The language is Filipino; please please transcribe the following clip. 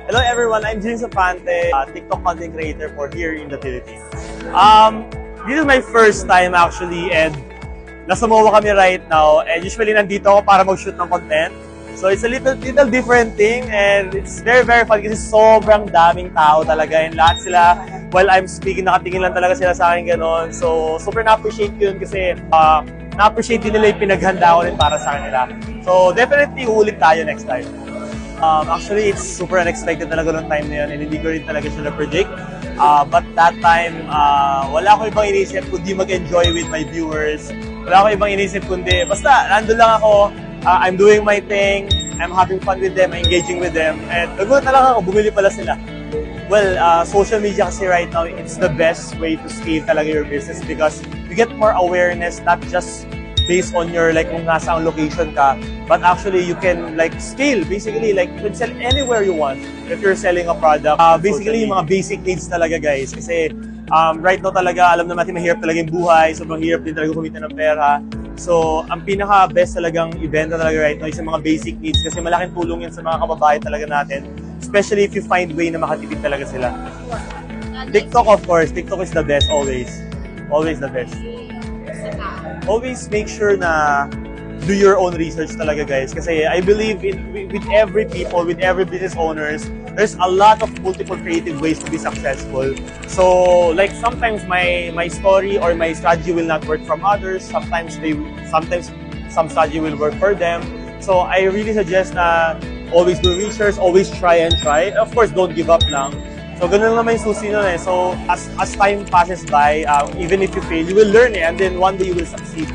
Hello everyone, I'm Jim Zapante, TikTok content creator for here in the Philippines. This is my first time actually, and nasa MOA kami right now, and usually nandito ako para mag-shoot ng content. So it's a little different thing, and it's very fun kasi sobrang daming tao talaga, and lahat sila, while I'm speaking, nakatingin lang talaga sila sa akin gano'n. So super na-appreciate yun kasi na-appreciate din nila yung pinaghanda ko rin para sa kanila. So definitely ulit tayo next time. Actually, it's super unexpected talaga noong time na yun, and hindi ko rin talaga siya na-predict. But that time, wala ko ibang inisip kundi mag-enjoy with my viewers. Wala ko ibang inisip kundi, basta nandun lang ako, I'm doing my thing, I'm having fun with them, I'm engaging with them, and nagulat na lang ako, bumili pala sila. Well, social media kasi right now, it's the best way to scale talaga your business because you get more awareness, not just based on your kung nasa ang location ka, but actually you can scale, basically you can sell anywhere you want if you're selling a product. Basically yung mga basic needs talaga guys, kasi right now talaga alam naman natin mahirap talaga yung buhay, sobrang hirap din talaga kumita ng pera. So ang pinaka best talagang ibenta talaga right now is yung mga basic needs kasi malaking tulong yun sa mga kababayan talaga natin, especially if you find way na makatipid talaga sila. TikTok, of course, TikTok is the best, always the best. Always make sure na do your own research talaga guys, kasi I believe with every people, with every business owners, there's a lot of multiple creative ways to be successful. So sometimes my story or my strategy will not work from others, sometimes some strategy will work for them. So I really suggest na always do research, always try. Of course, don't give up lang. So, ganun naman yung susi nun eh. So, as time passes by, even if you fail, you will learn it, and then one day you will succeed.